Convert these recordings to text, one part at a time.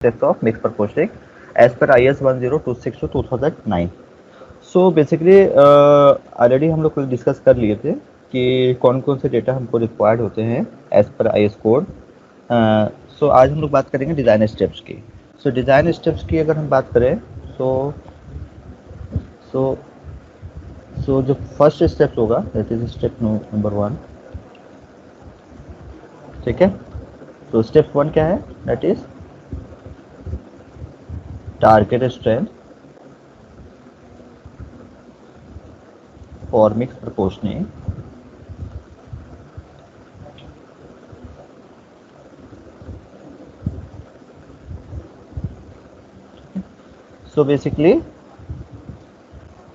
steps of mixed proportioning as per IS 10262/2009। So basically already हम लोग कुछ discuss कर लिए थे कि कौन कौन से डेटा हमको रिक्वायर्ड होते हैं एज पर IS कोड। सो आज हम लोग बात करेंगे डिज़ाइन स्टेप्स की। सो डिज़ाइन स्टेप्स की अगर हम बात करें सो सो सो जो फर्स्ट स्टेप होगा दैट इज स्टेप नंबर 1। ठीक है, तो स्टेप 1 क्या है? That is target strength for mix proportioning so basically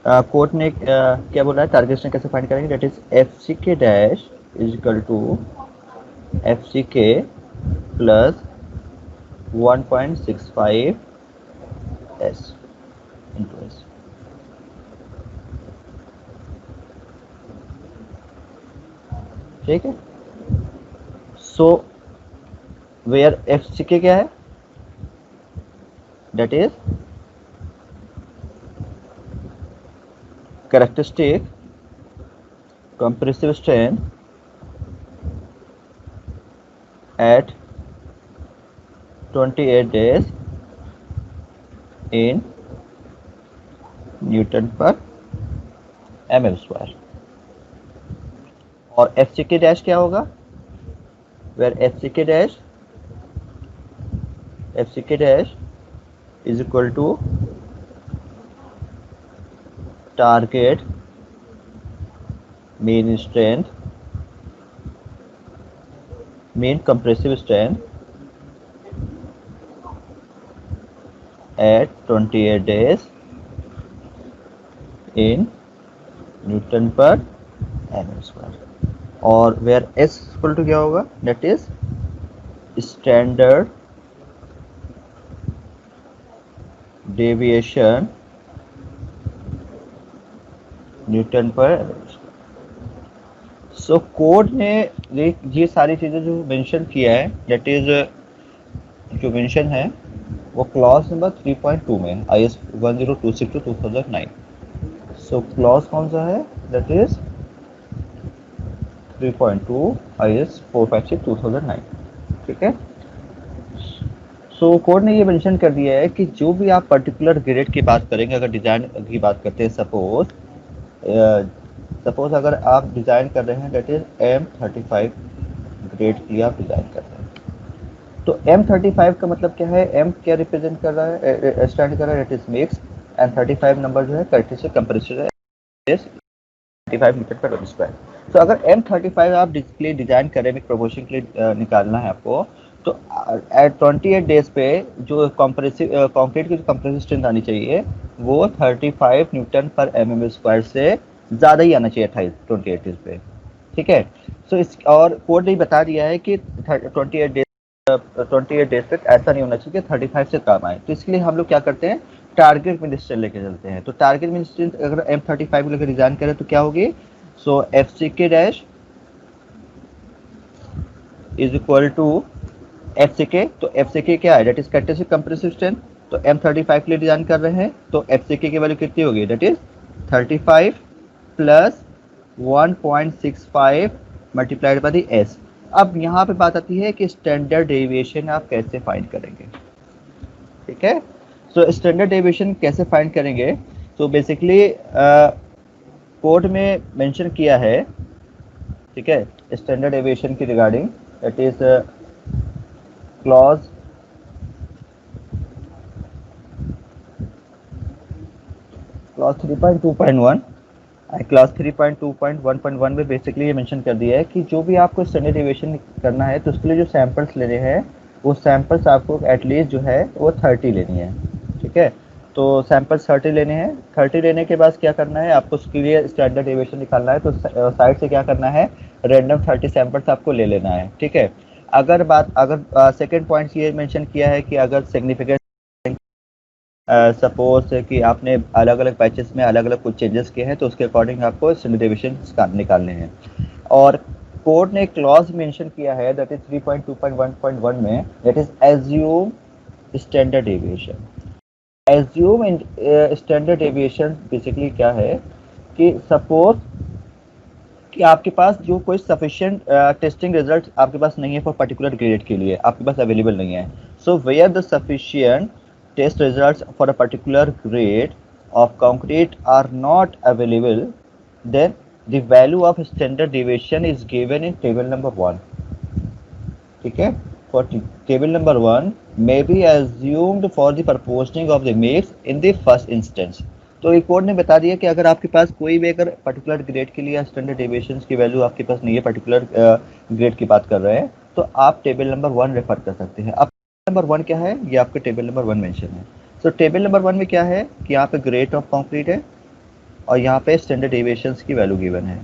court ने क्या बोला है, टारगेट ने कैसे फाइंड करेंगे? That is F C K dash is equal to F C K plus 1.65 S into S. ठीक है, so where F C K क्या है? That is characteristic compressive strain at 28 days in newton per mm square. और F C K dash क्या होगा? Where F C K dash is equal to target mean strength, mean compressive strength at 28 days in newton per mm square. और where s equal to क्या होगा? That is standard deviation newton per. So code ने ये सारी चीज़ें जो mention किया है दैट इज जो मेंशन है वो क्लॉज नंबर 3.2 में IS 10262/2009। सो क्लॉज कौन सा है? That is 3.2 IS 456/2009। ठीक है, सो कोड ने ये मेंशन कर दिया है कि जो भी आप पर्टिकुलर ग्रेड की बात करेंगे, अगर डिज़ाइन की बात करते हैं, सपोज अगर आप डिज़ाइन कर रहे हैं दैट इज M35 ग्रेड की आप डिज़ाइन कर रहे हैं, तो M35 का मतलब क्या है? M क्या रिप्रेजेंट कर रहा है, स्टैंड कर रहा है? It is mix and 35 number जो है कैरेक्टरिस्टिक कंप्रेसर है 35 मीटर पर स्क्वायर। तो अगर M35 आप डिस्प्ले डिजाइन करें मिक्स प्रपोर्शन के लिए निकालना है आपको, तो एट 28 डेज पे जो कंप्रेसिव कंक्रीट की जो कंप्रेसिव स्ट्रेंथ आनी चाहिए वो 35 न्यूटन पर mm स्क्वायर से ज़्यादा ही आना चाहिए 28 डेज पे। ठीक है, सो इस और कोड ने बता दिया है कि 28 डेज तक ऐसा नहीं होना चाहिए कि 35 से कम आए। तो इसके लिए हम लोग क्या करते हैं? टारगेट मिन स्ट्रेंथ लेके चलते हैं। तो टारगेट मिन स्ट्रेंथ अगर M35 को लेकर डिजाइन करें तो क्या होगी? सो F C K dash is equal to F C K. तो एफ सी के क्या है? That is characteristic compressive strength. तो M35 के लिए डिजाइन कर रहे हैं तो एफ सी के की वैल्यू कितनी होगी? That is 35 plus 1.65 multiplied by the S. अब यहाँ पे बात आती है कि स्टैंडर्ड डेविएशन आप कैसे फाइंड करेंगे। ठीक है, सो स्टैंडर्ड डेविएशन कैसे फाइंड करेंगे? तो बेसिकली कोड में मेंशन किया है, ठीक है, स्टैंडर्ड डेविएशन की regarding that is clause clause 3.2.1 class 3.2.1.1 में बेसिकली ये मेंशन कर दिया है कि जो भी आपको स्टैंडर्ड डेविएशन करना है तो उसके लिए जो सैंपल्स लेने हैं वो सैंपल्स आपको एटलीस्ट जो है वो 30 लेनी है। ठीक है, तो सैंपल्स 30 लेने हैं। 30 लेने के बाद क्या करना है आपको? उसके लिए स्टैंडर्ड डेविएशन निकालना है तो साइड से क्या करना है? रैंडम 30 सैंपल्स आपको ले लेना है। ठीक है, अगर सेकेंड पॉइंट ये मेंशन किया है कि अगर सिग्निफिकेंट सपोज कि आपने अलग अलग बैचेस में अलग अलग कुछ चेंजेस किए हैं तो उसके अकॉर्डिंग आपको स्टैंडर्ड डेविएशन निकालने हैं। और कोर्ट ने एक क्लॉज मेंशन किया है दैट इज 3.2.1.1 में that is assume standard deviation. Assume standard deviation basically क्या है कि सपोज कि आपके पास जो कोई सफिशिएंट टेस्टिंग रिजल्ट आपके पास नहीं है फॉर पर्टिकुलर ग्रेड के लिए, आपके पास अवेलेबल नहीं है। So where the sufficient test results for a particular grade of concrete are not available, then the value of standard deviation is given in table number 1. ठीक है, for table number 1 may be assumed for the proportioning of the mix in the first instance. तो एक code ने बता दिया कि अगर आपके पास कोई भी अगर पर्टिकुलर ग्रेड के लिए स्टैंडर्ड डेविएशन की वैल्यू आपके पास नहीं है, पर्टिकुलर ग्रेड की बात कर रहे हैं, तो आप टेबल नंबर 1 रेफर कर सकते हैं। अब नंबर 1 क्या है, ये आपके टेबल नंबर 1 मेंशन है। सो टेबल नंबर 1 में क्या है कि यहाँ पे ग्रेड ऑफ कंक्रीट है और यहाँ पे स्टैंडर्ड डेविएशंस की वैल्यू गिवन है।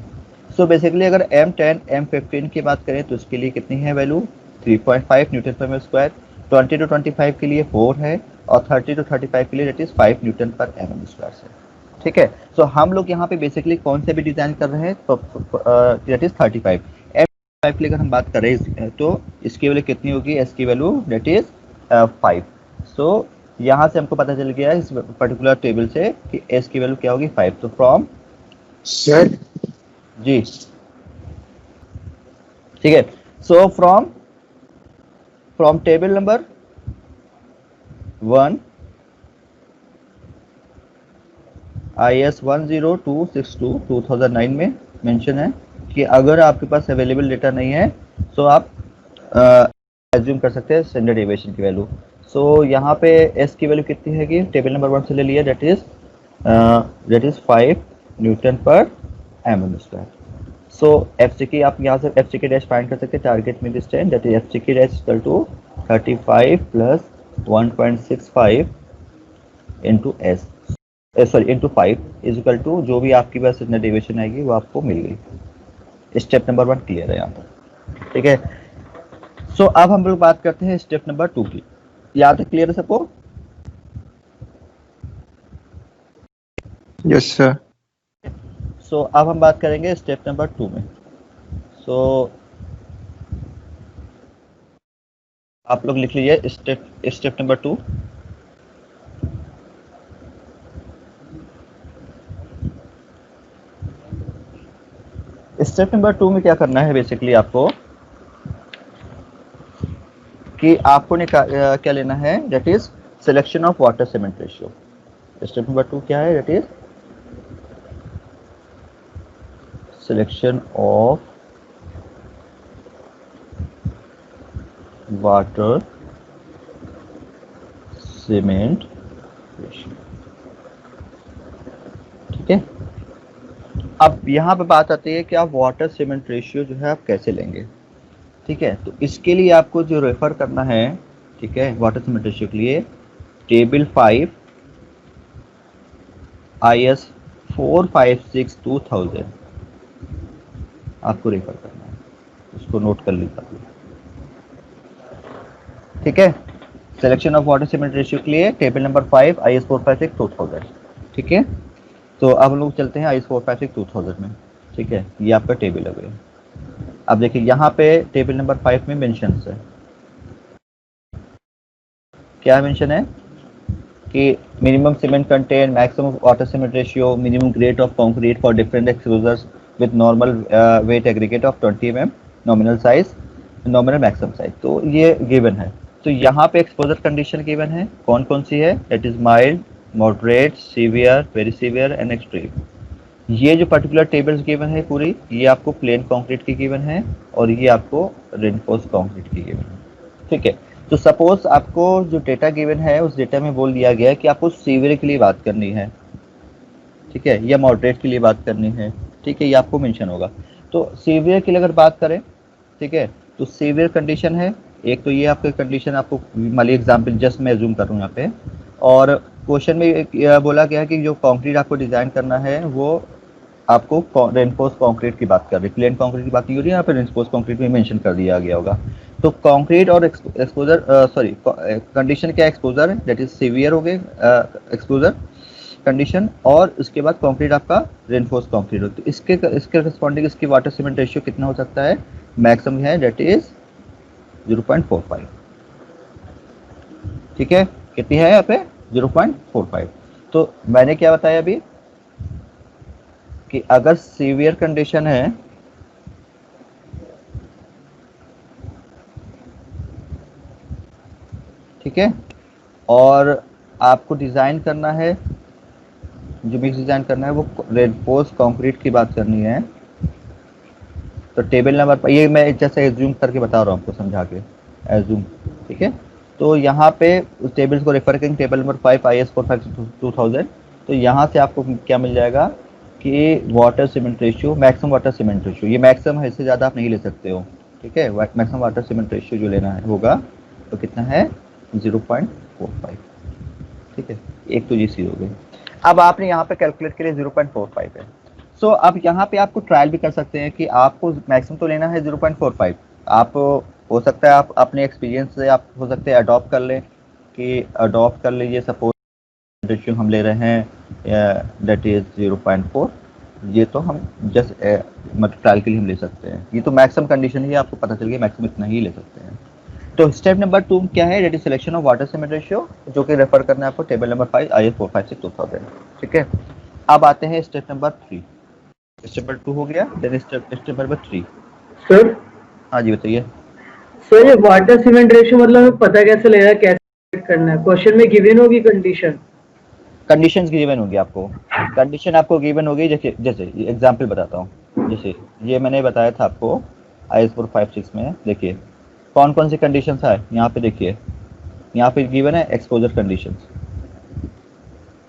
सो बेसिकली अगर M10 M15 की बात करें तो उसके लिए कितनी है वैल्यू, 3.5 न्यूटन पर मीटर स्क्वायर। 20 to 25 के लिए 4 है और 30 to 35 के लिए that is 5 Newton per mm square से। ठीक है, सो हम लोग यहाँ पे बेसिकली कौन से भी डिजाइन कर रहे हैं, दैट इज 35। M5 के लिए अगर हम बात करें तो इसकी वैल्यू कितनी होगी, एस की वैल्यू दैट इज 5। सो यहाँ से हमको पता चल गया इस पर्टिकुलर टेबल से कि एस की वैल्यू क्या होगी, 5। तो फ्रॉम सर जी ठीक है, so from table number 1 IS 10262 2009 में मेंशन है कि अगर आपके पास अवेलेबल डेटा नहीं है तो आप एज्यूम कर सकते हैं स्टैंडर्ड डेविएशन की वैल्यू। सो यहाँ पे एस की वैल्यू कितनी है कि टेबल नंबर 1 से ले लिया, that is 5 Newton per mm square. So FCK आप यहाँ से FCK डैश फाइंड कर सकते हैं, टारगेट में distance that is FCK dash equal to 35 plus 1.65 into S sorry into 5 is equal to जो भी आपकी पास स्टैंडर्ड डेविएशन आएगी वो आपको मिल गई। स्टेप नंबर 1 क्लियर है यहाँ पर, ठीक है। सो अब हम लोग बात करते हैं स्टेप नंबर 2 की। यहाँ तक क्लियर है सबको? Yes sir. सो अब हम बात करेंगे स्टेप नंबर 2 में। सो आप लोग लिख लीजिए स्टेप नंबर 2। स्टेप नंबर 2 में क्या करना है बेसिकली आपको कि आपको क्या लेना है, that is selection of water cement ratio. Step number 2 क्या है, that is selection of water cement ratio. ठीक है, अब यहाँ पे बात आती है कि आप वाटर सीमेंट रेशियो जो है आप कैसे लेंगे। ठीक है, तो इसके लिए आपको जो रेफर करना है, ठीक है, वाटर सीमेंट रेशियो के लिए टेबल 5 IS 456 2000 आपको रेफर करना है, उसको नोट कर लीजिए। ठीक है, selection of water cement ratio के लिए टेबल नंबर 5 IS 456 2000। ठीक है, तो अब लोग चलते हैं IS 456 2000 में। ठीक है, ये आपका टेबल है गया। अब देखिए यहाँ पे टेबल नंबर 5 में मेंशन है, क्या मेंशन है कि minimum cement content, maximum water cement ratio, minimum grade of concrete for different exposures with normal weight aggregate of 20 mm, nominal size, nominal maximum size. तो ये गिवन है। तो यहाँ पे एक्सपोजर कंडीशन गिवन है, कौन कौन सी है, that is mild, moderate, severe, very severe and extreme. ये जो पर्टिकुलर टेबल्स गिवन है पूरी, ये आपको प्लेन कंक्रीट की गिवन है और ये आपको रेनफोर्स कंक्रीट की गिवन है। ठीक है, तो सपोज आपको जो डेटा गिवन है उस डेटा में बोल दिया गया है कि आपको सीवियर के लिए बात करनी है, ठीक है, या मॉडरेट के लिए बात करनी है। ठीक है, ये आपको मेंशन होगा। तो सीवियर के लिए अगर बात करें, ठीक है, तो सीवियर कंडीशन है एक, तो ये आपके कंडीशन आपको माली एग्जाम्पल जस्ट मैं जूम कर रहा हूँ यहाँ पे, और क्वेश्चन में बोला गया है कि जो कंक्रीट आपको डिजाइन करना है वो आपको रेनफोर्स कंक्रीट की बात कर रही है, प्लेन कंक्रीट की बात नहीं हो रही है, यहाँ पे रेनफोर्स कंक्रीट में मेंशन कर दिया गया होगा। तो कंक्रीट और एक्सपोजर सॉरी कंडीशन क्या, एक्सपोजर दैट इज सीवियर हो गए एक्सपोजर कंडीशन, और उसके बाद कंक्रीट आपका रेनफोर्स कंक्रीट हो। तो इसके करस्पॉन्डिंग इसकी वाटर सीमेंट रेशियो कितना हो सकता है, मैक्सिमम है दैट इज 0.45। ठीक है, कितनी है यहाँ पे 0.45। तो मैंने क्या बताया अभी कि अगर सीवियर कंडीशन है, ठीक है, और आपको डिज़ाइन करना है, जो मिक्स डिज़ाइन करना है वो रेनफोर्स कंक्रीट की बात करनी है, तो टेबल नंबर पर ये मैं जैसे एज्यूम करके बता रहा हूँ आपको समझा के, एज्यूम, ठीक है। तो यहाँ पे उस टेबल्स को रेफर करेंगे, टेबल नंबर 5 IS 452,000। तो यहाँ से आपको क्या मिल जाएगा कि water cement ratio, maximum water cement ratio, ये मैक्सिमम है, इससे ज़्यादा आप नहीं ले सकते हो, ठीक है। मैक्सिमम वाटर सीमेंट रेशियो जो लेना है होगा तो कितना है 0.45, ठीक है। एक तो ये चीज़ हो गई। अब आपने यहाँ पे कैलकुलेट के लिए 0.45 है। सो अब यहाँ पे आपको ट्रायल भी कर सकते हैं कि आपको मैक्सिमम तो लेना है 0.45। आप हो सकता है आप अपने एक्सपीरियंस से आप हो सकते हैं अडॉप्ट कर लें, कि अडॉप्ट कर लीजिए, सपोज रेशियो हम ले रहे हैं दैट इज 0.4। ये तो हम जस्ट मतलब ट्रायल के लिए हम ले सकते हैं, ये तो मैक्सिमम कंडीशन ही आपको पता चल गया, मैक्सिमम इतना ही ले सकते हैं। तो स्टेप नंबर 2 क्या है, that is selection of water cement ratio, जो कि रेफर करना है आपको टेबल नंबर 5 IS 456/2000, ठीक है। अब आते हैं स्टेप नंबर 3। स्टेप नंबर 2 हो गया, देन स्टेप नंबर 3। सर हाँ जी बताइए। सर ये वाटर सीमेंट रेशियो मतलब हमें पता कैसे लगेगा, कैसे करना है? क्वेश्चन में गिवन होगी कंडीशन? कंडीशंस गिवन होगी आपको, कंडीशन आपको गिवन होगी, जैसे जैसे एग्जांपल बताता हूँ। जैसे ये मैंने बताया था आपको IS 456 में, देखिए कौन कौन सी कंडीशंस है यहाँ पे, देखिए यहाँ पे गिवन है एक्सपोजर कंडीशंस,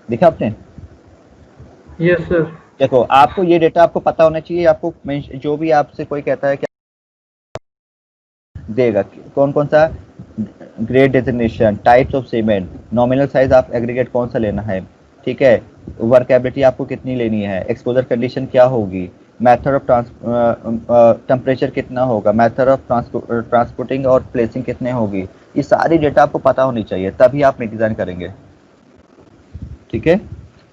देखा आपने? Yes sir. देखो आपको ये डेटा आपको पता होना चाहिए, आपको जो भी आपसे कोई कहता है कि देगा कौन कौन सा grade designation, types of cement, nominal size of aggregate कौन सा लेना है, ठीक है, वर्केबिलिटी आपको कितनी लेनी है, एक्सपोजर कंडीशन क्या होगी, मेथड ऑफ टेम्परेचर कितना होगा, मेथड ऑफ ट्रांसपोर्टिंग और प्लेसिंग कितने होगी, ये सारी डेटा आपको पता होनी चाहिए, तभी आप डिज़ाइन करेंगे, ठीक है।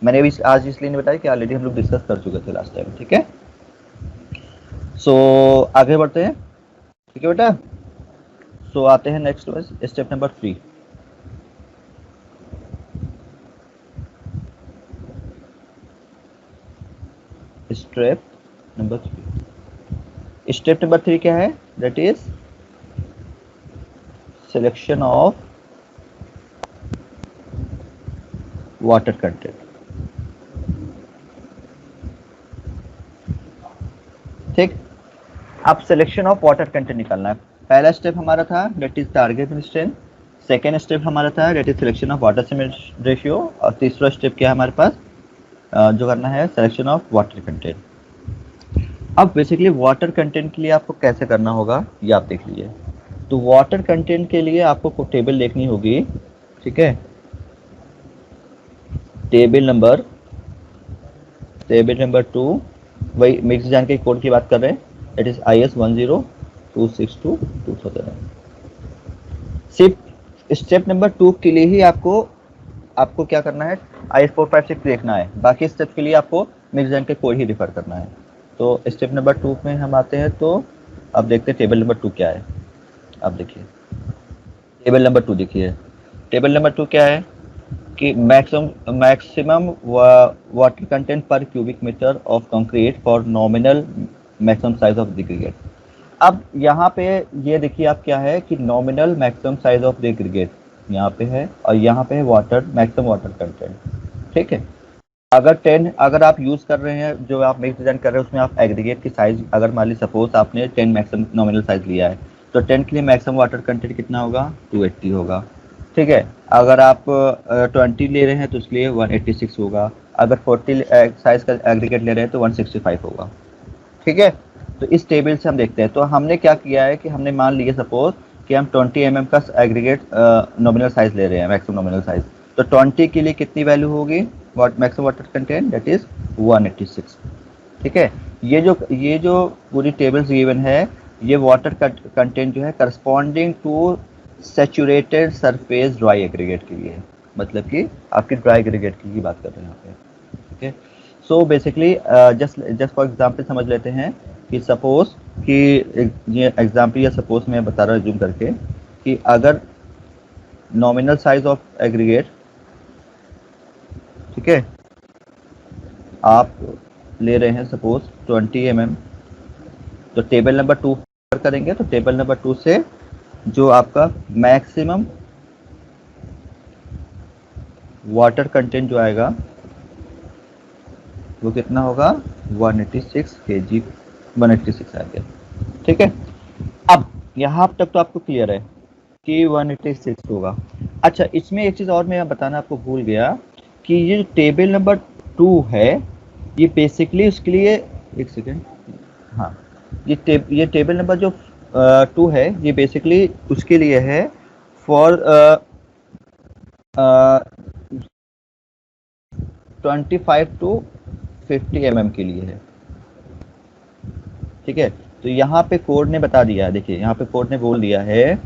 मैंने भी आज इसलिए नहीं बताया कि ऑलरेडी हम लोग डिस्कस कर चुके थे लास्ट टाइम, ठीक है। सो आगे बढ़ते हैं, ठीक है बेटा। सो आते हैं next step number 3। Step number 3, step number 3 क्या है, that is selection of water content, ठीक। अब सिलेक्शन ऑफ वाटर कंटेंट निकालना है। पहला स्टेप हमारा था that is target distance, second step हमारा था that is selection of water cement ratio, और तीसरा स्टेप क्या है हमारे पास जो करना है सिलेक्शन ऑफ वाटर कंटेंट। अब बेसिकली वाटर कंटेंट के लिए आपको कैसे करना होगा ये आप देख लीजिए। तो वाटर कंटेंट के लिए आपको टेबल देखनी होगी, ठीक है। टेबल नंबर 2, वही मिक्स डिजाइन के कोड की बात कर रहे हैं, दैट इज IS 10262/2000। सिर्फ स्टेप नंबर 2 के लिए ही आपको क्या करना है, IS 456 देखना है, बाकी स्टेप के लिए आपको मिक्स डिजाइन के कोड ही रिफर करना है। तो स्टेप नंबर 2 में हम आते हैं, तो अब देखते हैं टेबल नंबर 2 क्या है। अब देखिए टेबल नंबर 2 देखिए, टेबल नंबर 2 क्या है कि maximum water content per cubic metre of concrete for nominal maximum size of aggregate. अब यहाँ पे ये देखिए आप क्या है कि nominal maximum size of aggregate यहाँ पे है, और यहाँ पे है वाटर मैक्सिमम वाटर कंटेंट, ठीक है। अगर आप यूज़ कर रहे हैं, जो आप मिक्स डिजाइन कर रहे हैं उसमें आप एग्रीगेट की साइज, अगर मान ली सपोज आपने 10 मैक्सिमम नॉमिनल साइज लिया है, तो 10 के लिए मैक्सिमम वाटर कंटेंट कितना होगा 280 होगा, ठीक है। अगर आप 20 ले रहे हैं तो इसलिए 186 होगा, अगर 40 साइज का एग्रीगेट ले रहे हैं तो 165 होगा, ठीक है। तो इस टेबल से हम देखते हैं, तो हमने क्या किया है कि हमने मान लिया सपोज कि हम 20 mm का एग्रीगेट नॉमिनल साइज ले रहे हैं, मैक्सिमम नॉमिनल साइज, तो 20 के लिए कितनी वैल्यू होगी maximum water content, that is 186, ठीक है। ये जो पूरी टेबल्स गिवन है, ये वाटर कंटेंट जो है corresponding to saturated surface dry aggregate के लिए, मतलब कि आपकी ड्राई एग्रीगेट की बात कर रहे हैं यहाँ पे, ठीक है। So basically just for example समझ लेते हैं कि सपोज कि ये एग्जांपल या सपोज मैं बता रहा हूँ जूम करके कि अगर नॉमिनल साइज ऑफ एग्रीगेट, ठीक है, आप ले रहे हैं सपोज 20 mm, तो टेबल नंबर 2 करेंगे तो टेबल नंबर 2 से जो आपका मैक्सिमम वाटर कंटेंट जो आएगा वो कितना होगा 186 kg, 186 आ गया, ठीक है। अब यहाँ तक तो आपको क्लियर है कि 186 होगा। अच्छा, इसमें एक चीज़ और मैं बताना आपको भूल गया कि ये जो टेबल नंबर 2 है ये बेसिकली उसके लिए, एक सेकेंड, हाँ, ये टेबल नंबर जो 2 है ये बेसिकली उसके लिए है फॉर 25 टू 50 mm के लिए है, ठीक है। तो यहाँ पे कोड ने बता दिया है, देखिए यहाँ पे कोड ने बोल दिया है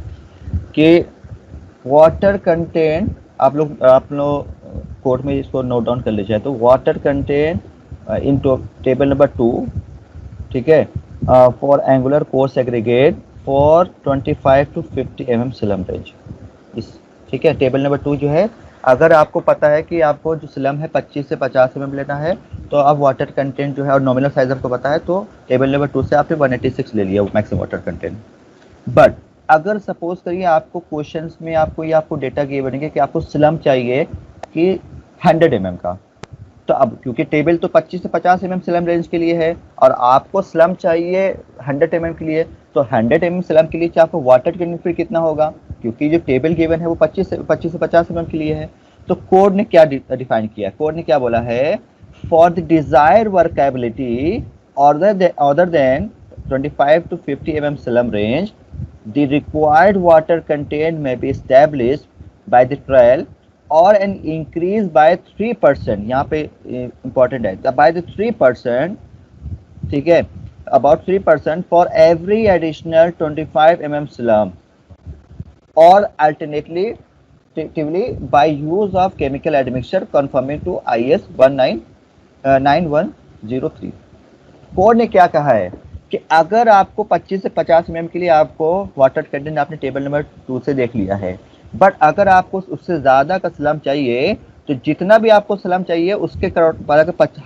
कि वाटर कंटेंट, आप लोग कोड में इसको नोट डाउन कर लीजिए, तो water content in table number 2, ठीक है, for angular coarse aggregate for 25 to 50 mm slump range, इस, ठीक है। टेबल नंबर 2 जो है, अगर आपको पता है कि आपको जो स्लम है 25 से 50 mm लेना है, तो आप वाटर कंटेंट जो है और नॉमिनल साइज आपको पता है, तो टेबल नंबर 2 से आपने 186 ले लिया मैक्सिमम वाटर कंटेंट। बट अगर सपोज करिए आपको क्वेश्चंस में आपको डेटा गिवन है कि आपको स्लम चाहिए कि 100 mm का, तो अब क्योंकि टेबल तो 25 से 50 mm स्लम रेंज के लिए है और आपको स्लम चाहिए 100 mm के लिए, तो 100 mm स्लम के लिए आपको वाटर कंटेंट कितना होगा, क्योंकि जो टेबल गिवन है वो 25 से 50 mm के लिए है। तो कोड ने क्या डिफाइन किया, कोड ने क्या बोला है, for the desire workability other than 25 to 50 mm slum range, the required water content may be established by the trial or an increase by 3%, यहाँ पे important है, by the 3%, ठीक है, about 3% for every additional 25 mm slum, or alternatively by use of chemical admixture conforming to IS 9103। Code ने क्या कहा है कि अगर आपको 25 से 50 mm के लिए आपको वाटर कंटेंट आपने टेबल नंबर 2 से देख लिया है, बट अगर आपको उससे ज़्यादा का स्लम चाहिए, तो जितना भी आपको स्लम चाहिए उसके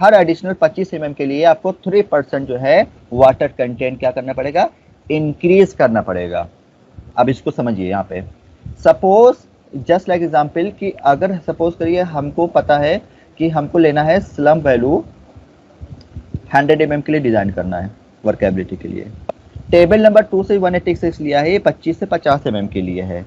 हर एडिशनल 25 mm के लिए आपको 3% जो है वाटर कंटेंट क्या करना पड़ेगा, इंक्रीज करना पड़ेगा। अब इसको समझिए, यहाँ पे सपोज जस्ट लाइक एग्जाम्पल कि अगर सपोज करिए हमको पता है कि हमको लेना है स्लम वैल्यू 100 mm के लिए डिजाइन करना है वर्केबिलिटी के लिए, टेबल नंबर 2 से 186 लिया है, ये 25 से 50 mm के लिए है,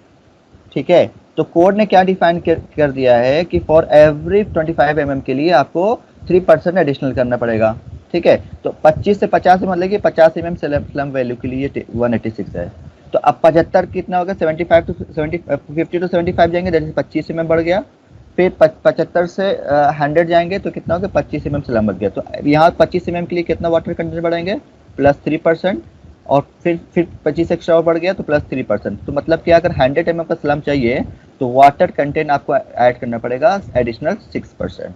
ठीक है। तो कोड ने क्या डिफाइन कर दिया है कि फॉर एवरी 25 mm के लिए आपको 3% एडिशनल करना पड़ेगा, ठीक है। तो 25 से 50 मतलब कि 50 mm स्लम वैल्यू के लिए 186 है, तो अब 75 कितना होगा, 75 टू 50 टू 75 जाएंगे, दैट इज 25 mm बढ़ गया, फिर 75 से 100 जाएंगे तो कितना होगा, 25 mm स्लम बढ़ गया, तो यहाँ 25 mm के लिए कितना वाटर कंटेंट बढ़ाएंगे, प्लस 3%, और फिर 25 एक्स्ट्रा और बढ़ गया तो प्लस 3%, तो मतलब कि अगर 100 mm का स्लम चाहिए तो वाटर कंटेंट आपको ऐड करना पड़ेगा एडिशनल 6%।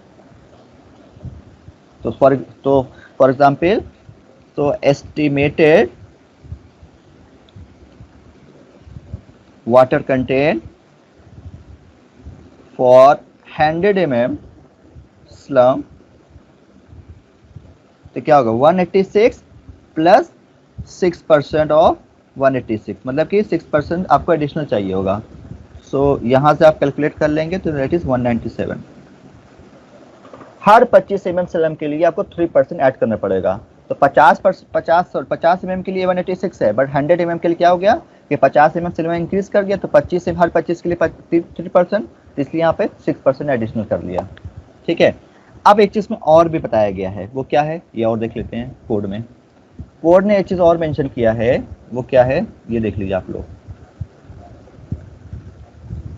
तो फॉर एग्जाम्पल, तो estimated water content for 100 mm slum, तो क्या होगा 186 प्लस 6% ऑफ 186, मतलब कि 6% आपको एडिशनल चाहिए होगा। सो यहाँ से आप कैलकुलेट कर लेंगे तो that is 197। Her 25 mm slum के लिए आपको 3% ऐड करना पड़ेगा, तो 50 mm के लिए 186 है, बट 100 mm के लिए क्या हो गया कि 50 mm स्लम इंक्रीज कर गया, तो 25 से हर 25 के लिए 3%, इसलिए यहाँ पे 6% एडिशनल कर लिया, ठीक है। अब एक चीज में और भी बताया गया है, वो क्या है ये और देख लेते हैं कोड में। कोड ने एक चीज और मेंशन किया है, वो क्या है ये देख लीजिए आप लोग,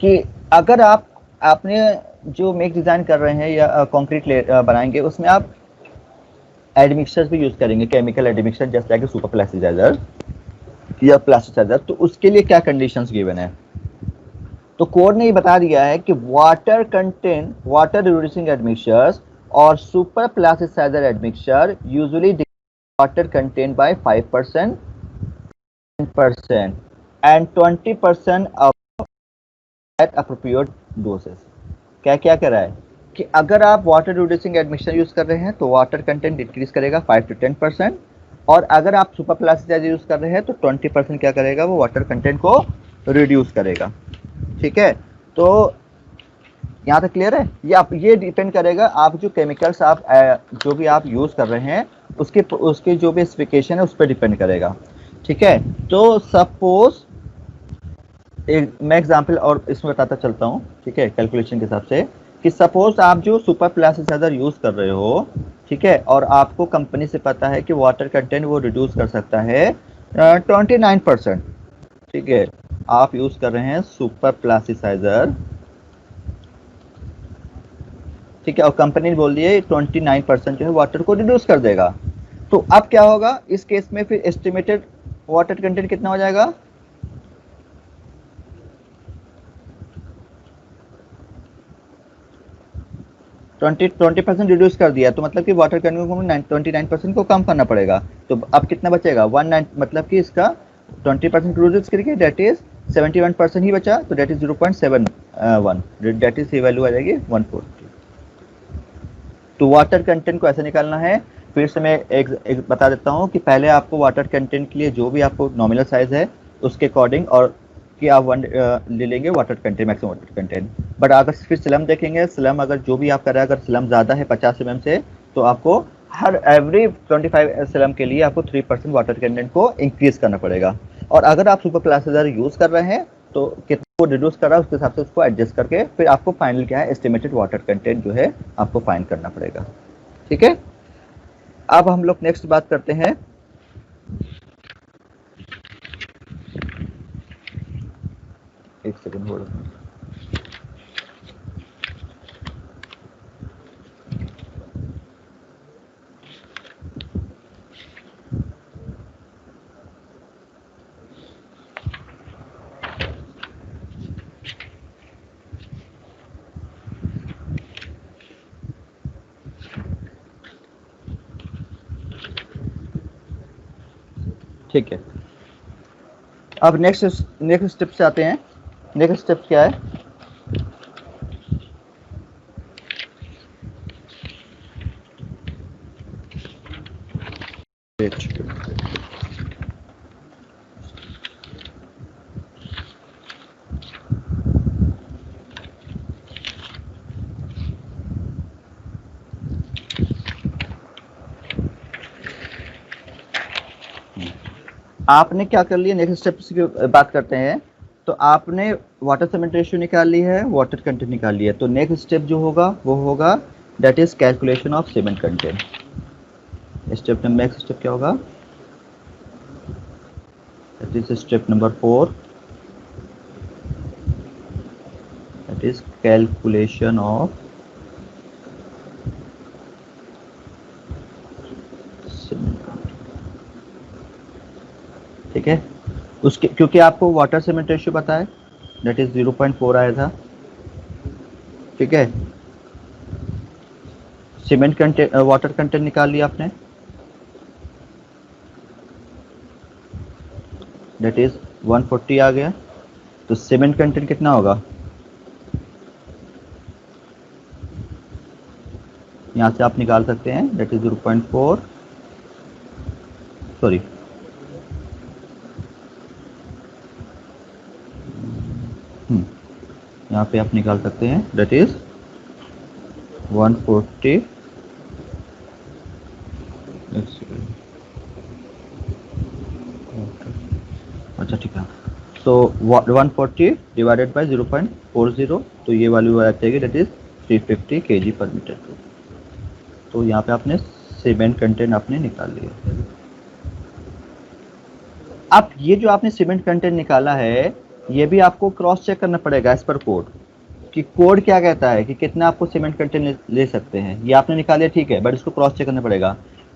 कि अगर आपने जो मेक डिजाइन कर रहे हैं या कंक्रीट बनाएंगे, उसमें आप एडमिक्सर्स भी यूज करेंगे, केमिकल एडमिक्सर जैसे लाइक सुपर प्लास्टिसाइजर या प्लास्टिसाइजर, तो उसके लिए क्या कंडीशंस गिवन है। तो कोड ने ये बता दिया है कि वाटर रिड्यूसिंग एडमिक्सर्स और super plasticiser admixture usually water content by 5%, 10% and 20% of at appropriate doses. क्या क्या कर रहा है कि अगर आप वाटर रिड्यूसिंग एडमिक्सचर यूज कर रहे हैं तो वाटर कंटेंट इंक्रीज करेगा 5 to 10%, और अगर आप सुपर प्लास्टिसाइजर यूज कर रहे हैं तो 20% क्या करेगा, वो वाटर कंटेंट को रिड्यूस करेगा। ठीक है, तो यहाँ तक क्लियर है। ये डिपेंड करेगा आप जो केमिकल्स आप जो भी आप यूज कर रहे हैं उसके जो भी स्पेसिफिकेशन है उस पर डिपेंड करेगा। ठीक है, तो सपोज मैं एग्जांपल और इसमें बताता चलता हूँ। ठीक है, कैलकुलेशन के हिसाब से कि सपोज आप जो सुपर प्लास्टिसाइजर यूज कर रहे हो, ठीक है, और आपको कंपनी से पता है कि वाटर कंटेंट वो रिड्यूस कर सकता है 29%। ठीक है, आप यूज कर रहे हैं सुपर प्लास्टिसाइजर, ठीक है, और कंपनी ने बोल दिया 29% जो है वाटर को रिड्यूस कर देगा। तो अब क्या होगा इस केस में, फिर एस्टिमेटेड वाटर कंटेंट कितना हो जाएगा, 20% रिड्यूस कर दिया, तो मतलब कि वाटर कंटेंट को 29% को कम करना पड़ेगा। तो अब कितना बचेगा 19, मतलब कि इसका 20% रिड्यूस करके डेट इज 71% ही बचा, तो that is 0.71, that is value आ जाएगी 140। तो वाटर कंटेंट को ऐसे निकालना है। फिर से मैं एक बता देता हूँ कि पहले आपको वाटर कंटेंट के लिए जो भी आपको नॉमिनल साइज है उसके अकॉर्डिंग, और कि आप ले लेंगे water content, maximum water content. But अगर फिर स्लम देखेंगे, स्लम अगर जो भी आप कर रहे हैं, अगर स्लम ज़्यादा है 50 mm से, तो आपको हर एवरी 25 स्लम के लिए आपको 3% वाटर कंटेंट को इंक्रीज करना पड़ेगा। और अगर आप सुपर प्लास्टिसाइजर यूज़ कर रहे हैं तो कितना को रिड्यूस कर रहा है उसके हिसाब से उसको एडजस्ट करके फिर आपको फाइनल क्या है एस्टिमेटेड वाटर कंटेंट जो है आपको फाइंड करना पड़ेगा। ठीक है, अब हम लोग नेक्स्ट बात करते हैं एक सेकंड होल्ड। ठीक है, अब नेक्स्ट स्टेप से आते हैं। नेक्स्ट स्टेप क्या है, आपने क्या कर लिया, नेक्स्ट स्टेप की बात करते हैं। तो आपने वाटर सीमेंट रेशियो निकाल ली है, वाटर कंटेंट निकाल लिया है, तो नेक्स्ट स्टेप जो होगा वो होगा that is calculation of cement content. Step number next step क्या होगा, that is step number 4, that is calculation of cement. ठीक है, उसके क्योंकि आपको वाटर सीमेंट रेशियो पता है दैट इज 0.4 आया था। ठीक है, सीमेंट कंटेंट वाटर कंटेंट निकाल लिया आपने, दैट इज 140 आ गया। तो सीमेंट कंटेंट कितना होगा, यहाँ से आप निकाल सकते हैं दैट इज 0.4, सॉरी यहाँ पे आप निकाल सकते हैं दैट इज 140। अच्छा ठीक है, तो 140 डिवाइडेड बाई 0.40, तो ये वैल्यू आ जाएगी दैट इज 350 kg/m²। तो यहाँ पे आपने सीमेंट कंटेंट आपने निकाल लिया। अब ये जो आपने सीमेंट कंटेंट निकाला है ये भी आपको क्रॉस चेक करना पड़ेगा एज पर कोड, कि कोड क्या कहता है कि कितना आपको सीमेंट कंटेंट ले सकते हैं। ये आपने निकाल लिया ठीक है, बट इसको क्रॉस चेक करना पड़ेगा।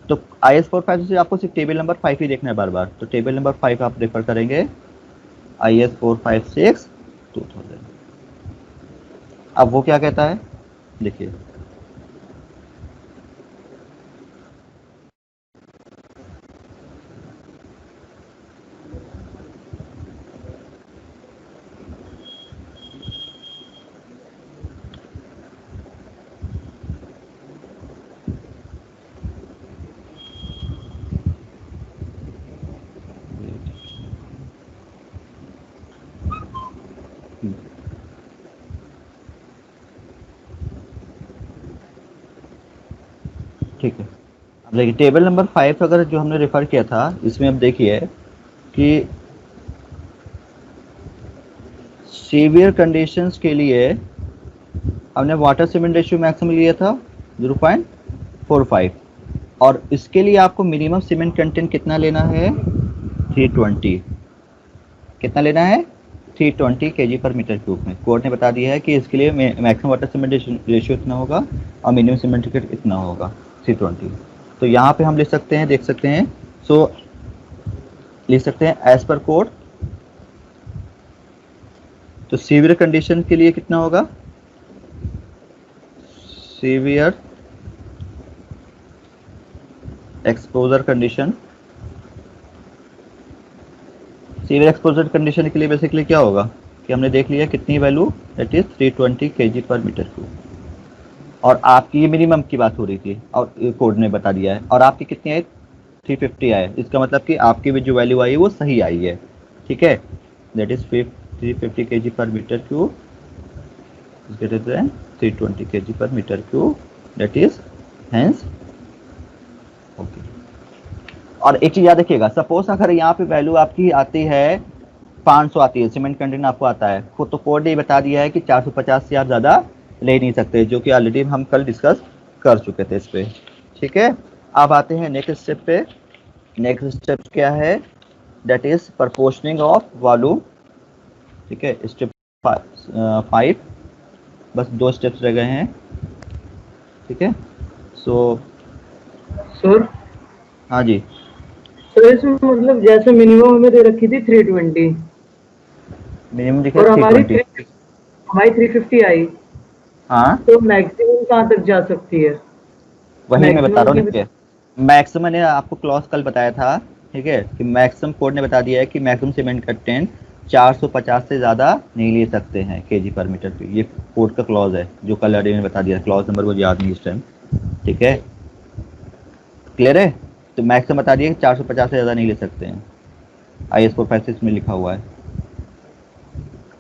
तो IS45 से आपको सिर्फ टेबल नंबर 5 ही देखना है बार बार, तो टेबल नंबर 5 आप रेफर करेंगे, IS456 2000। अब वो क्या कहता है देखिए, ठीक है, अब देखिए टेबल नंबर 5 अगर जो हमने रेफर किया था इसमें अब देखिए कि सीवियर कंडीशंस के लिए हमने वाटर सीमेंट रेशियो मैक्सिमम लिया था 0.45, और इसके लिए आपको मिनिमम सीमेंट कंटेंट कितना लेना है 320, कितना लेना है 320 केजी पर मीटर क्यूब में। कोर्ट ने बता दिया है कि इसके लिए मैक्सिमम वाटर सीमेंट रेशियो इतना होगा और मिनिमम सीमेंट कंटेंट इतना होगा 320। तो यहाँ पे हम लिख सकते हैं, देख सकते हैं, सो लिख सकते हैं एज पर कोड। तो सीवियर कंडीशन के लिए कितना होगा, severe exposure condition, severe exposure condition के लिए बेसिकली क्या होगा कि हमने देख लिया कितनी value, that is 320 KG per meter cube, और आपकी ये मिनिमम की बात हो रही थी और कोड ने बता दिया है, और आपकी कितनी आई 350 आए, इसका मतलब कि आपकी भी जो वैल्यू आई है वो सही आई है। ठीक है, that is 350 KG per meter cube greater than 320 KG per meter cube, that is hence okay. और एक चीज याद रखिएगा, सपोज अगर यहाँ पे वैल्यू आपकी आती है 500 आती है, सीमेंट कंटेंट आपको आता है तो कोड ने बता दिया है कि 450 से आप ज्यादा ले नहीं सकते, जो कि ऑलरेडी हम कल डिस्कस कर चुके थे इस पे। ठीक है, अब आते हैं नेक्स्ट स्टेप पे। नेक्स्ट स्टेप क्या है, that is proportioning of volume. ठीक है, स्टेप 5, बस 2 स्टेप्स रह गए हैं। ठीक है, सो सर हाँ जी, तो इसमें मतलब जैसे मिनिमम हमें दे रखी थी 320 मिनिमम देखिए और हमारी 320। हमारी 350 आई, हाँ, तो मैक्सिमम कहाँ तक जा सकती है? वही मैं बता मैक्सिमम रहा हूँ। की देखिए मैक्सिमम ने आपको क्लॉज कल बताया था, ठीक है, कि मैक्सिमम कोड ने बता दिया है कि मैक्सिमम सीमेंट कंटेंट 450 से ज़्यादा नहीं ले सकते हैं केजी पर मीटर पे। ये कोड का क्लॉज है जो कल ऑलरेडी ने बता दिया, क्लॉज नंबर वो याद नहीं इस टाइम। ठीक है, क्लियर है, तो मैक्सिमम बता दिया कि 450 से ज़्यादा नहीं ले सकते हैं, IS 456 में लिखा हुआ है।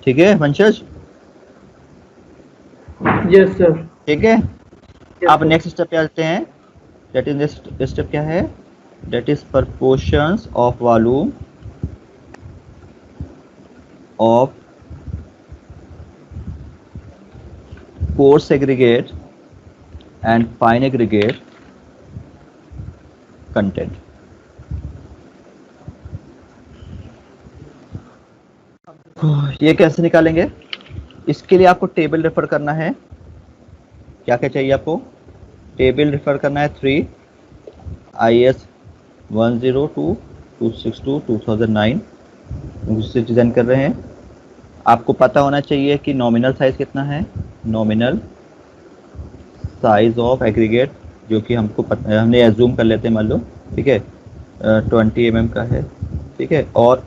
ठीक है वंशज, यस सर। ठीक है, Yes, अब sir. नेक्स्ट स्टेप पे आते हैं। दैट इज नेक्स्ट स्टेप क्या है, that is proportions of volume of coarse aggregate and fine aggregate content। ये कैसे निकालेंगे, इसके लिए आपको टेबल रेफर करना है। क्या क्या चाहिए आपको, टेबल रेफर करना है 3 IS 102-262-2009 उससे डिजाइन कर रहे हैं। आपको पता होना चाहिए कि नॉमिनल साइज कितना है, नॉमिनल साइज ऑफ एग्रीगेट, जो कि हमको हमने एज्यूम कर लेते हैं, मान लो, ठीक है, 20 mm का है। ठीक है, और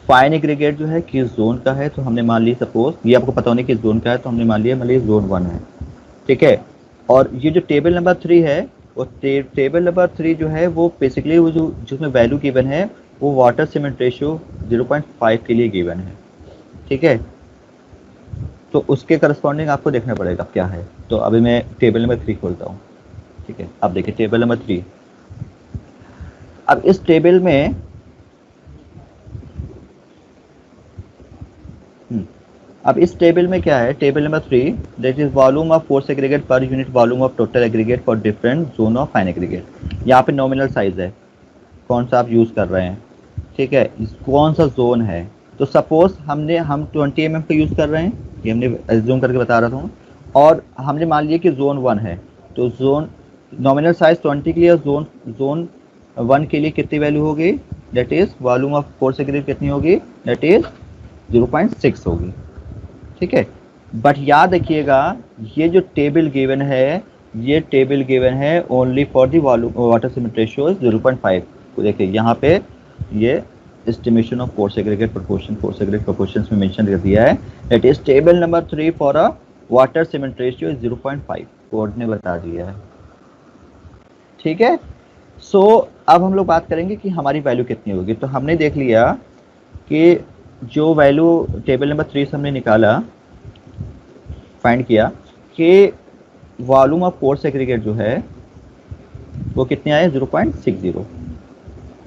फाइन एग्रीगेट जो है किस जोन का है, तो हमने मान ली, सपोज ये आपको पता होने किस जोन का है, तो हमने मान लिया जोन 1 है। ठीक है, और ये जो टेबल नंबर 3 है, वो टेबल नंबर 3 जो है वो बेसिकली वो जो जिसमें वैल्यू गिवन है वो वाटर सीमेंट रेशियो 0.5 के लिए गिवन है। ठीक है, तो उसके करस्पॉन्डिंग आपको देखना पड़ेगा क्या है। तो अभी मैं टेबल नंबर 3 खोलता हूँ। ठीक है, अब देखिए टेबल नंबर 3। अब इस टेबल में अब इस टेबल में क्या है, table number 3 that is volume of coarse aggregate per unit volume of total aggregate for different zone of fine aggregate. यहाँ पे नॉमिनल साइज है, कौन सा आप यूज़ कर रहे हैं। ठीक है, कौन सा जोन है, तो सपोज हम 20 mm का यूज़ कर रहे हैं, ये हमने एज्यूम करके बता रहा था, और हमने मान लिया कि जोन 1 है, तो जोन नॉमिनल साइज 20 के लिए, जोन 1 के लिए कितनी वैल्यू होगी, that is volume of coarse aggregate कितनी होगी, दैट इज 0.6 होगी। ठीक है, बट याद रखिएगा ये जो टेबल गिवन है, ये टेबल गिवन है only for the volume water cement ratio 0.5। देखिए यहाँ पे ये estimation of coarse aggregate proportion में मेंशन कर दिया है, that is table number 3 for a water cement ratio 0.5, code ने बता दिया है। ठीक है, सो अब हम लोग बात करेंगे कि हमारी वैल्यू कितनी होगी। तो हमने देख लिया कि जो वैल्यू टेबल नंबर 3 से हमने निकाला, फाइंड किया कि वॉल्यूम ऑफ कोर्स एग्रीगेट जो है वो कितने आए 0.60।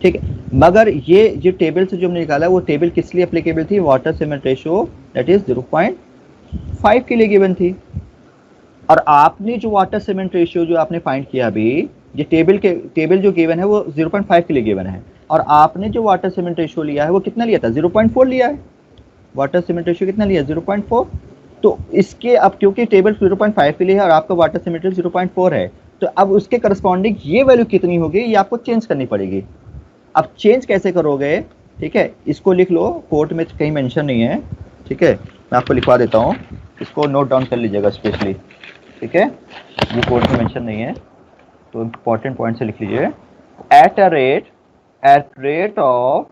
ठीक है, मगर ये जो टेबल से जो हमने निकाला वो टेबल किस लिए एप्लीकेबल थी, water cement ratio that is 0.5 के लिए गिवन थी। और आपने जो वाटर सीमेंट रेशियो जो आपने फाइंड किया अभी, ये टेबल जो गिवन है वो 0.5 के लिए गिवन है, और आपने जो वाटर सीमेंट रेशियो लिया है वो कितना लिया था 0.4 लिया है। वाटर सीमेंट रेशियो कितना लिया 0.4। तो इसके अब क्योंकि टेबल 0.5 के लिए है और आपका वाटर सीमेंट रेशियो 0.4 है, तो अब उसके करस्पॉन्डिंग ये वैल्यू कितनी होगी ये आपको चेंज करनी पड़ेगी। अब चेंज कैसे करोगे, ठीक है, इसको लिख लो, कोर्ट में कहीं मेंशन नहीं है, ठीक है, मैं आपको लिखवा देता हूँ, इसको नोट डाउन कर लीजिएगा स्पेशली, ठीक है, ये कोर्ट में मेंशन नहीं है तो इंपॉर्टेंट पॉइंट से लिख लीजिए। At rate of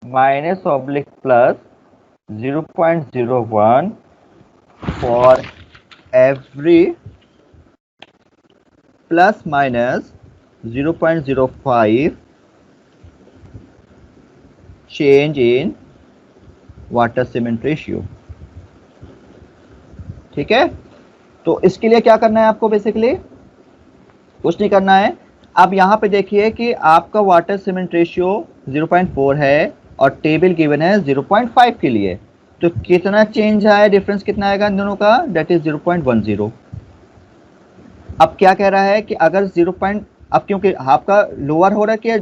minus oblique plus 0.01 for every plus minus 0.05 change in water cement ratio. ठीक है, तो इसके लिए क्या करना है आपको, बेसिकली कुछ नहीं करना है। अब यहां पे देखिए कि आपका वाटर सीमेंट रेशियो 0.4 है और टेबल गिवन है 0.5 के लिए, तो कितना चेंज आया, डिफरेंस कितना आएगा इन दोनों का, दैट इज 0.10। अब क्या कह रहा है कि अगर अब क्योंकि आपका लोअर हो रहा है कि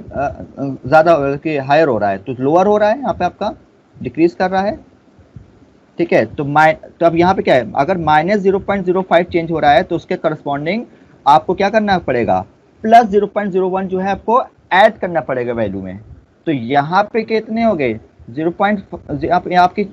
ज्यादा कि हायर हो रहा है, तो लोअर हो रहा है, यहाँ पे आपका डिक्रीज कर रहा है। ठीक है, तो अब यहाँ पे क्या है, अगर माइनस 0.05 चेंज हो रहा है तो उसके करस्पॉन्डिंग आपको क्या करना पड़ेगा, प्लस 0.01 जो है आपको ऐड करना पड़ेगा वैल्यू में। तो यहाँ पे कितने हो गए 0. आपकी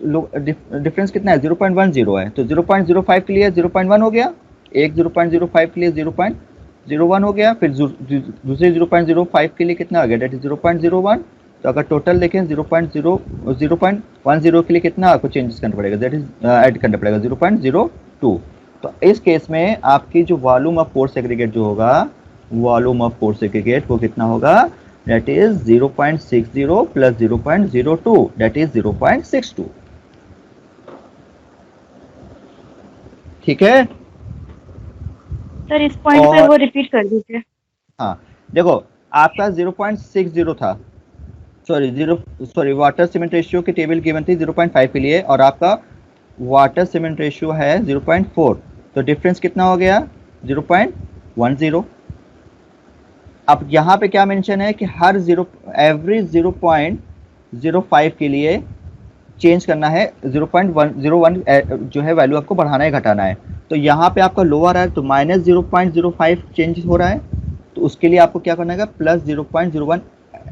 डिफरेंस कितना है 0.10 है, तो 0.05 के लिए 0.1 हो गया, एक 0.05 के लिए 0.01 हो गया, फिर दूसरे 0.05 के लिए कितना हो गया, दैट इज 0.01। तो अगर टोटल देखें 0.10 के लिए कितना आपको चेंजेस करना पड़ेगा, दैट इज ऐड करना पड़ेगा 0.02। तो इस केस में आपकी जो वॉल्यूम ऑफ फोर्स एग्रीगेट जो होगा, वॉल्यूम ऑफ फोर्स एग्रीगेट वो कितना होगा, that is 0.60 plus 0.02 that is 0.62। ठीक है सर इस पॉइंट पे वो रिपीट कर दीजिए। हाँ देखो, आपका 0.60 था, सॉरी वाटर सीमेंट रेशियो की टेबल गिवन थी 0.5 के लिए और आपका वाटर सीमेंट रेशियो है 0.4, तो डिफरेंस कितना हो गया 0.10। अब यहाँ पे क्या मेंशन है कि हर एवरी 0.05 के लिए चेंज करना है, 0.101 जो है वैल्यू आपको बढ़ाना है घटाना है। तो यहाँ पे आपका लोअर है तो माइनस 0.05 चेंज हो रहा है, तो उसके लिए आपको क्या करना है प्लस 0.01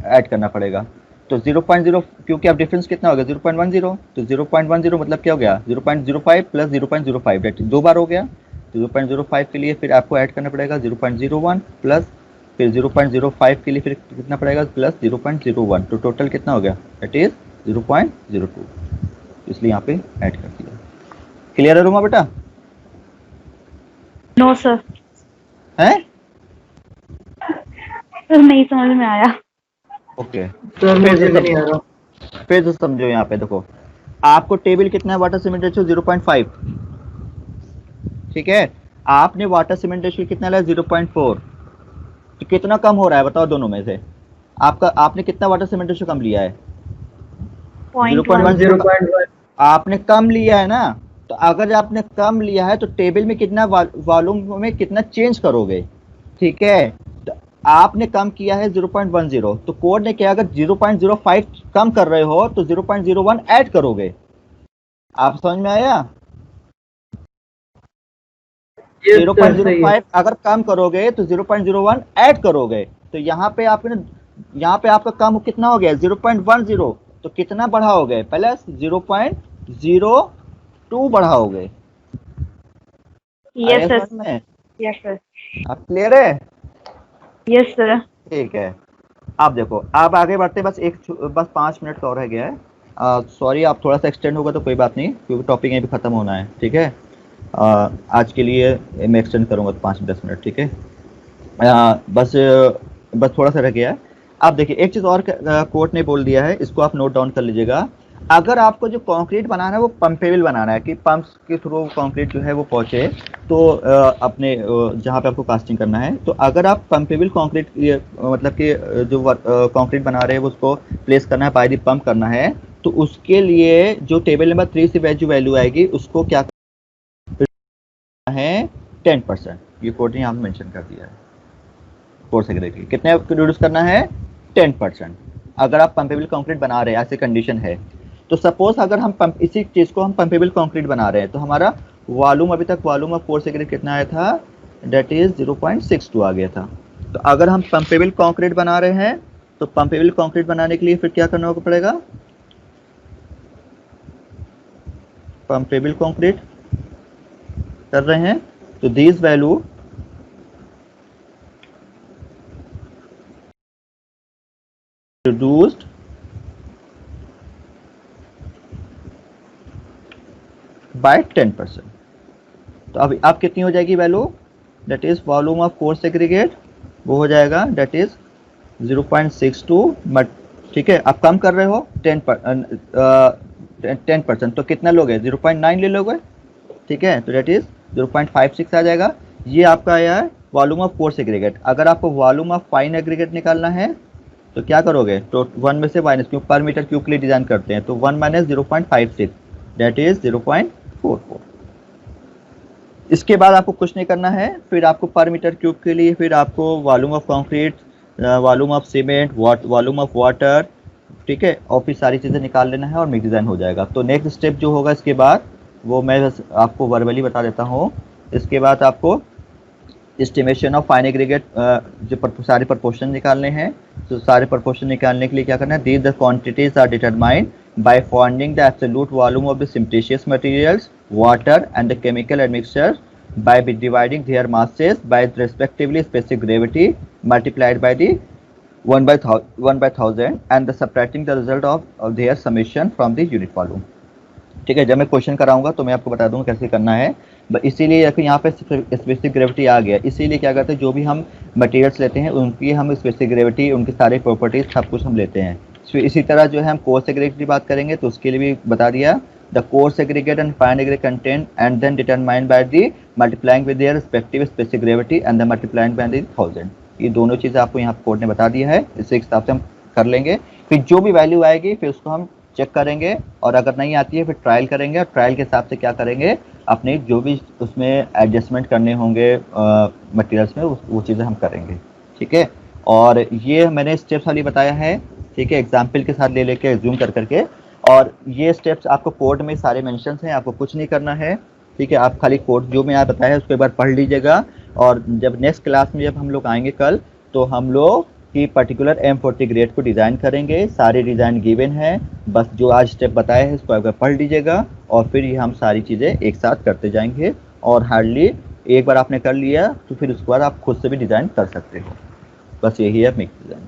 ऐड करना पड़ेगा। तो 0.0 क्योंकि अब डिफरेंस कितना हो गया 0.10, तो 0.10 मतलब क्या हो गया 0.05 प्लस 0.05 दैट दो बार हो गया। तो 0.05 के लिए फिर आपको ऐड करना पड़ेगा 0.01 प्लस फिर 0.05 के लिए फिर कितना पड़ेगा प्लस 0.01, तो टोटल कितना हो गया दैट इज 0.02, इसलिए यहाँ पे ऐड कर दिया। क्लियर है रोमा बेटा? No sir. हैं? सर नहीं समझ में आया। ओके सर मुझे भी नहीं आ रहा। फिर तो समझो, यहाँ पे देखो आपको टेबल कितना है वाटर सीमेंट रेशियो 0.5, ठीक है, आपने वाटर सीमेंट रेशियो कितना लिया 0.4, तो कितना कम हो रहा है बताओ दोनों में से, आपने कितना वाटर सीमेंट रेशियो कम लिया है 0.1 आपने कम लिया है ना। तो अगर आपने कम लिया है तो टेबल में कितना वॉल्यूम में कितना चेंज करोगे, ठीक है, तो आपने कम किया है 0.10, तो कोड ने क्या, अगर 0.05 कम कर रहे हो तो 0.01 ऐड करोगे। आप समझ में आया? 0.05 अगर कम करोगे तो 0.01 ऐड करोगे। तो यहाँ पे आपका कम कितना हो गया 0.10, तो कितना बढ़ाओगे प्लस 0.02 बढ़ाओगे। Yes sir. Yes sir. आप क्लियर है? Yes sir. ठीक है, आप देखो आप आगे बढ़ते हैं, बस 5 मिनट का और रह गया है। सॉरी आप थोड़ा सा एक्सटेंड होगा तो कोई बात नहीं, क्योंकि टॉपिक यहीं पे खत्म होना है। ठीक है, आज के लिए मैं एक्सटेंड करूंगा 5-10 मिनट, ठीक है। बस थोड़ा सा रह गया है। आप देखिए एक चीज़ और कोर्ट ने बोल दिया है, इसको आप नोट डाउन कर लीजिएगा। अगर आपको जो कंक्रीट बनाना है वो पंपेबल बनाना है कि पंप्स के थ्रू कंक्रीट जो है वो पहुंचे, तो अपने जहाँ पे आपको कास्टिंग करना है, तो अगर आप पंपेबल कंक्रीट मतलब कि जो कंक्रीट बना रहे हैं वो उसको प्लेस करना है, बाय द पंप करना है, तो उसके लिए जो टेबल नंबर 3 से जो वैल्यू आएगी उसको क्या करना है, 10%। ये कोड यहाँ मेंशन कर दिया है कोर्स सेक्रेटरी, कितने रिड्यूस करना है, 10%। अगर आप पंपेबल कंक्रीट बना रहे हैं, ऐसे कंडीशन है, तो सपोज अगर हम इसी चीज को हम पंपेबल कंक्रीट बना रहे हैं, तो हमारा वॉल्यूम अभी तक वॉल्यूम ऑफ कोर्स सेक्रेटरी कितना आया था, डेट इज 0.62 आ गया था। तो अगर हम पंपेबल कंक्रीट बना रहे हैं, तो पंपेबल कंक्रीट बनाने के लिए फिर क्या करना पड़ेगा, पंपेबल कंक्रीट कर रहे हैं तो दिस वैल्यू reduced by 10%। तो अब कितनी हो जाएगी value, that is volume of course segregate, वो हो जाएगा दैट इज 0.62, ठीक है। आप कम कर रहे हो 10%, तो कितना लोगे, 0.9 ले लोगे, ठीक है। तो दैट इज 0.56 आ जाएगा। ये आपका आया है वॉल्यूम ऑफ कोर्स एग्रीगेट। अगर आपको वॉल्यूम ऑफ फाइन एग्रीगेट निकालना है तो क्या करोगे, तो 1 में से माइनस, क्योंकि पर मीटर क्यूब के लिए डिजाइन करते हैं, तो 1 माइनस 0.56 दैट इज 0.44। इसके बाद आपको कुछ नहीं करना है, फिर आपको पर मीटर क्यूब के लिए फिर आपको volume of concrete, volume of cement, volume of water, ठीक है, और फिर सारी चीज़ें निकाल लेना है और मिक्स डिज़ाइन हो जाएगा। तो नेक्स्ट स्टेप जो होगा इसके बाद वो मैं बस आपको वर्बली बता देता हूँ। इसके बाद आपको एस्टिमेशन ऑफ फाइन एग्रीगेट जो सारे प्रपोर्शन निकालने हैं, तो सारे प्रपोर्शन निकालने के लिए क्या करना है, these the quantities are determined by finding the absolute volume of the cementitious materials, water and the chemical admixture by dividing their masses by respectively specific gravity multiplied by the 1 by 1000 and the subtracting the result of their summation from the unit volume। ठीक है, जब मैं question कराऊंगा तो मैं आपको बता दूंगा कैसे करना है। इसीलिए यहाँ पे स्पेसिफिक ग्रेविटी आ गया, इसीलिए क्या करते हैं, जो भी हम मटेरियल्स लेते हैं उनकी हम स्पेसिफिक ग्रेविटी, उनकी सारी प्रॉपर्टीज सब कुछ हम लेते हैं। तो इसी तरह जो है हम कोर्स एग्रीगेट की बात करेंगे तो उसके लिए भी बता दिया, the coarse aggregate and fine aggregate content and then determined by the multiplying with their respective specific gravity and the multiplying by the 1000। ये दोनों चीज़ें आपको यहाँ कोड ने बता दिया है, इस हिसाब से हम कर लेंगे। फिर जो भी वैल्यू आएगी फिर उसको हम चेक करेंगे, और अगर नहीं आती है फिर ट्रायल करेंगे, और ट्रायल के हिसाब से क्या करेंगे, अपने जो भी उसमें एडजस्टमेंट करने होंगे मटेरियल्स में वो चीज़ें हम करेंगे, ठीक है। और ये मैंने स्टेप्स वाली बताया है, ठीक है, एग्जाम्पल के साथ ले लेके जूम कर करके, और ये स्टेप्स आपको कोड में सारे मेंशंस हैं, आपको कुछ नहीं करना है, ठीक है। आप खाली कोड जो मैं बताया है उसको एक बार पढ़ लीजिएगा, और जब नेक्स्ट क्लास में जब हम लोग आएंगे कल, तो हम लोग कि पर्टिकुलर M40 ग्रेड को डिज़ाइन करेंगे। सारे डिज़ाइन गिवन है, बस जो आज स्टेप बताया है इसको अगर पढ़ लीजिएगा, और फिर ये हम सारी चीज़ें एक साथ करते जाएंगे, और हार्डली एक बार आपने कर लिया तो फिर उसके बाद आप खुद से भी डिज़ाइन कर सकते हो। बस यही है मिक्स डिज़ाइन।